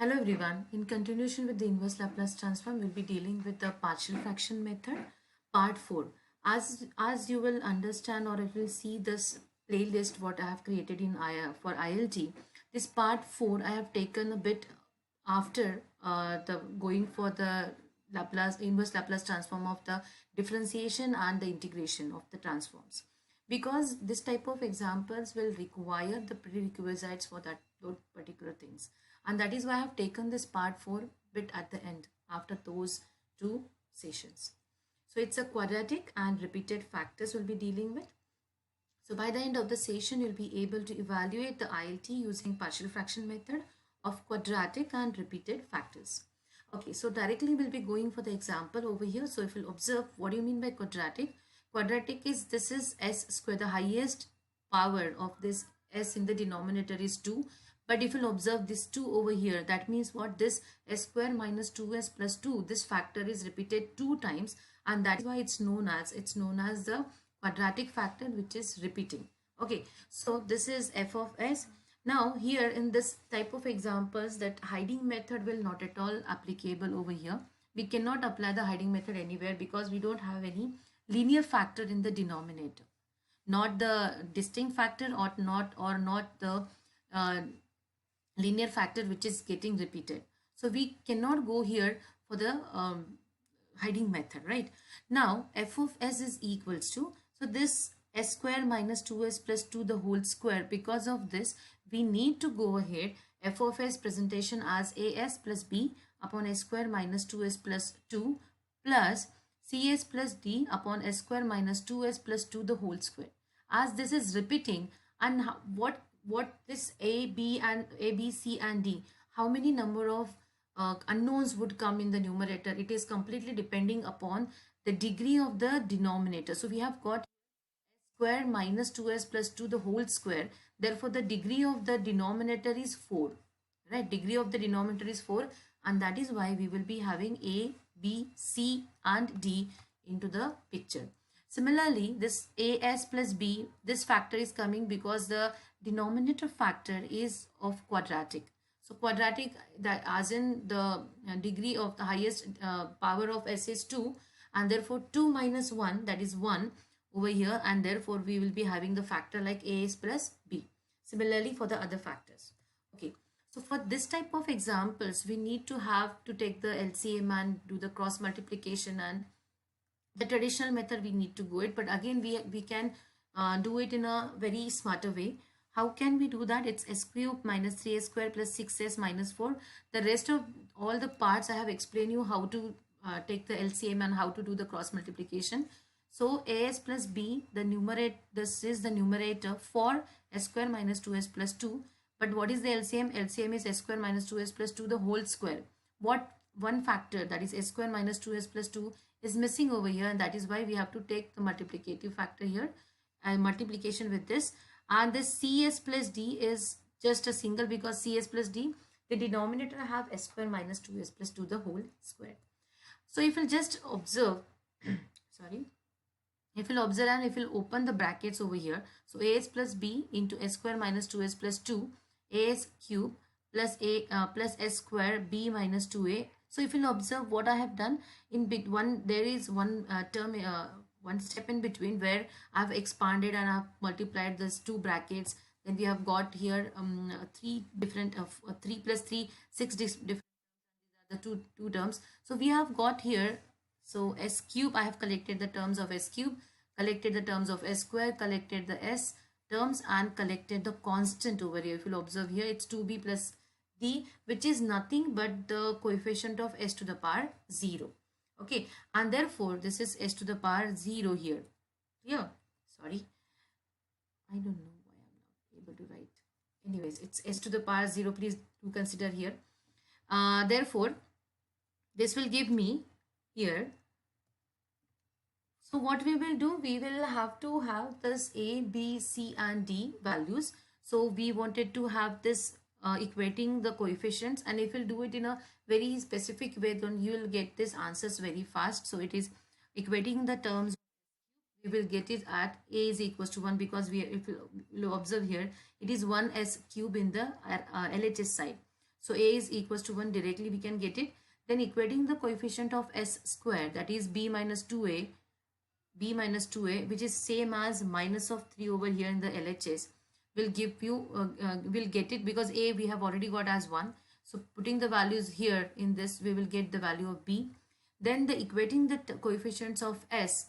Hello everyone. In continuation with the inverse Laplace transform, we'll be dealing with the partial fraction method, part 4. As you will understand or if you will see this playlist what I have created in for ILT, this part 4 I have taken a bit after the going for the Laplace inverse Laplace transform of the differentiation and the integration of the transforms, because this type of examples will require the prerequisites for that those particular things, and that is why I have taken this part 4 bit at the end after those two sessions. So it's a quadratic and repeated factors we'll be dealing with. So by the end of the session, you'll be able to evaluate the ILT using partial fraction method of quadratic and repeated factors. Okay, so directly we'll be going for the example over here. So if you'll observe, what do you mean by quadratic? Quadratic is, this is s square, the highest power of this s in the denominator is 2. But if you'll observe this 2 over here, that means what? This s square minus 2s plus 2, this factor is repeated 2 times, and that is why it's known as the quadratic factor which is repeating. Okay, so this is f of s. Now here in this type of examples, that hiding method will not at all applicable over here. We cannot apply the hiding method anywhere because we don't have any linear factor in the denominator, not the distinct factor or not the uh, linear factor which is getting repeated. So we cannot go here for the hiding method, right? Now f of s is equals to, so this s square minus 2s plus 2 the whole square, because of this we need to go ahead f of s presentation as as plus b upon s square minus 2s plus 2 plus cs plus d upon s square minus 2s plus 2 the whole square. As this is repeating, and what this a b and a b c and d, how many number of unknowns would come in the numerator, it is completely depending upon the degree of the denominator. So we have got square minus 2s plus 2 the whole square, therefore the degree of the denominator is 4, right? Degree of the denominator is 4, and that is why we will be having a b c and d into the picture. Similarly, this as plus b, this factor is coming because the denominator factor is of quadratic. So quadratic, that as in the degree of the highest power of s is 2, and therefore 2 minus 1, that is 1 over here, and therefore we will be having the factor like as plus b. Similarly for the other factors. Okay, so for this type of examples, we need to have to take the LCM and do the cross multiplication, and the traditional method we need to go it, but again we can do it in a very smarter way. How can we do that? It's s cube minus 3s square plus 6s minus 4. The rest of all the parts I have explained you how to take the LCM and how to do the cross multiplication. So as plus b, the numerator, this is the numerator for s square minus 2s plus 2. But what is the LCM? LCM is s square minus 2s plus 2 the whole square. What one factor, that is s square minus 2s plus 2, is missing over here, and that is why we have to take the multiplicative factor here and multiplication with this. And this cs plus d is just a single, because cs plus d, the denominator have s square minus 2s plus 2 the whole square. So if you just observe sorry, if you'll observe and if you'll open the brackets over here, so as plus b into s square minus 2s plus 2, as cube plus a plus s square b minus 2a. So if you'll observe what I have done in bit one, there is one term, one step in between where I've expanded and I've multiplied these two brackets. Then we have got here three different 3 plus 3 6 different, the two terms. So we have got here, so s cube, I have collected the terms of s cube, collected the terms of s square, collected the s terms, and collected the constant over here. If you'll observe here, it's 2b plus d, which is nothing but the coefficient of s to the power 0. Okay, and therefore this is s to the power 0 here. Yeah, sorry, I don't know why I'm not able to write. Anyways, it's s to the power 0. Please do consider here. Therefore, this will give me here. So what we will do, we will have to have this a, b, c and d values. So we wanted to have this equating the coefficients, and if you do it in a very specific way, then you will get this answers very fast. So it is equating the terms, we will get it at a is equals to 1, because we, if you observe here, it is 1s cube in the LHS side. So a is equals to 1, directly we can get it. Then equating the coefficient of s square, that is b minus 2a, which is same as minus of 3 over here in the LHS, will give you will get it, because a we have already got as 1. So putting the values here in this, we will get the value of b. Then the equating the coefficients of s,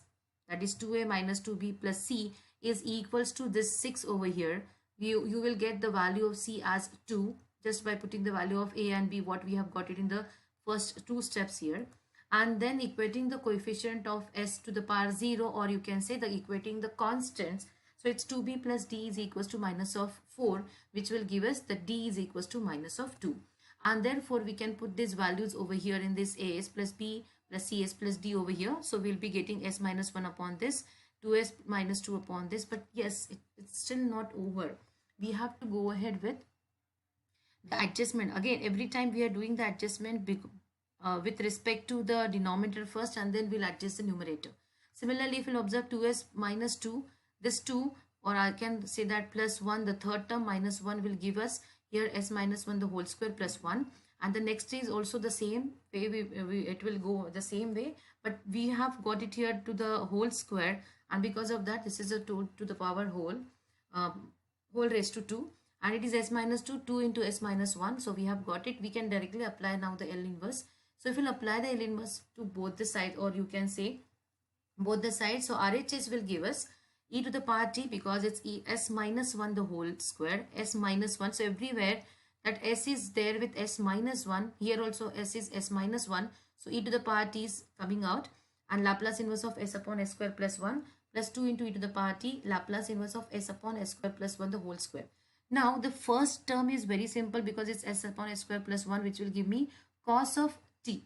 that is 2a minus 2b plus c, is equals to this 6 over here. You will get the value of c as 2 just by putting the value of a and b, what we have got it in the first two steps here. And then equating the coefficient of s to the power 0, or you can say the equating the constants. So it's 2b plus d is equals to minus of 4, which will give us the d is equals to minus of 2. And therefore we can put these values over here in this as plus b plus cs plus d over here. So we'll be getting s minus 1 upon this, 2s minus 2 upon this. But yes, it's still not over. We have to go ahead with the adjustment. Again, every time we are doing the adjustment with respect to the denominator first, and then we'll adjust the numerator. Similarly, if we'll observe 2s minus 2, this 2, or I can say that plus 1, the third term minus 1 will give us here s minus 1 the whole square plus 1. And the next is also the same way, it will go the same way, but we have got it here to the whole square, and because of that this is a 2 to the power whole raised to 2, and it is s minus 2, 2 into s minus 1. So we have got it. We can directly apply now the L inverse. So if we'll apply the L inverse to both the sides, or you can say both the sides, so RHS will give us e to the power t, because it's s minus 1 the whole square, s minus 1. So everywhere that s is there with s minus 1, here also s is s minus 1. So e to the power t is coming out, and Laplace inverse of s upon s square plus 1 plus 2 into e to the power t, Laplace inverse of s upon s square plus 1 the whole square. Now the first term is very simple, because it's s upon s square plus 1, which will give me cos of t.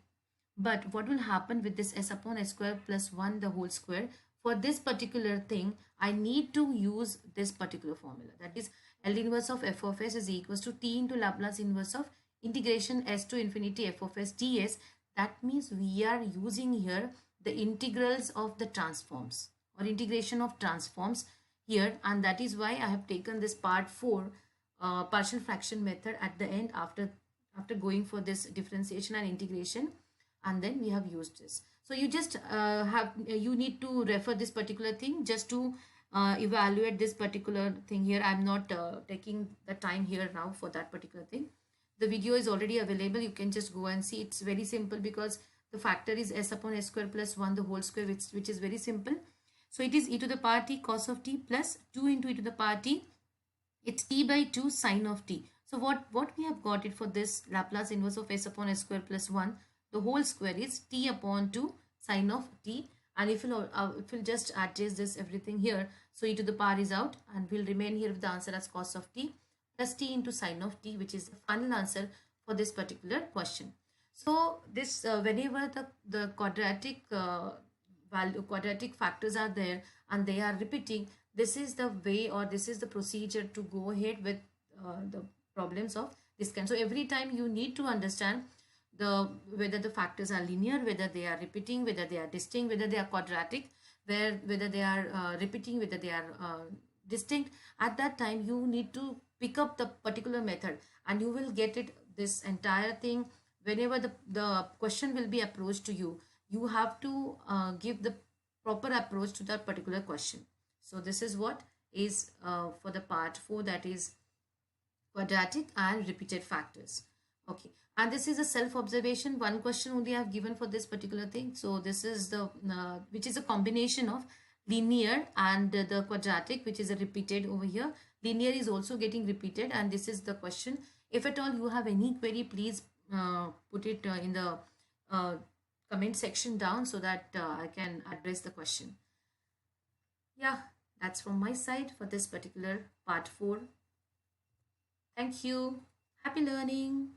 But what will happen with this s upon s square plus 1 the whole square? For this particular thing, I need to use this particular formula. That is L inverse of f of s is equals to t into Laplace inverse of integration s to infinity f of s ds. That means we are using here the integrals of the transforms, or integration of transforms here, and that is why I have taken this part 4 partial fraction method at the end, after going for this differentiation and integration, and then we have used this. So you just you need to refer this particular thing just to evaluate this particular thing here. I'm not taking the time here now for that particular thing. The video is already available. You can just go and see. It's very simple, because the factor is s upon s square plus 1 the whole square, which is very simple. So it is e to the power t cos of t plus 2 into e to the power t. It's t by 2 sine of t. So what we have got it for this Laplace inverse of s upon s square plus 1, the whole square is t upon 2 sine of t. And if we'll just adjust this everything here, so e to the power is out, and we'll remain here with the answer as cos of t plus t into sine of t, which is the final answer for this particular question. So this whenever the quadratic quadratic factors are there and they are repeating, this is the way, or this is the procedure to go ahead with the problems of this kind. So every time you need to understand whether the factors are linear, whether they are repeating, whether they are distinct, whether they are quadratic, whether they are repeating, whether they are distinct. At that time you need to pick up the particular method, and you will get it, this entire thing. Whenever the question will be approached to you, you have to give the proper approach to that particular question. So this is what is for the part 4, that is quadratic and repeated factors. Okay, and this is a self-observation. One question only I have given for this particular thing. So this is the which is a combination of linear and the quadratic, which is a repeated over here. Linear is also getting repeated, and this is the question. If at all you have any query, please put it in the comment section down, so that I can address the question. Yeah, that's from my side for this particular part 4. Thank you. Happy learning.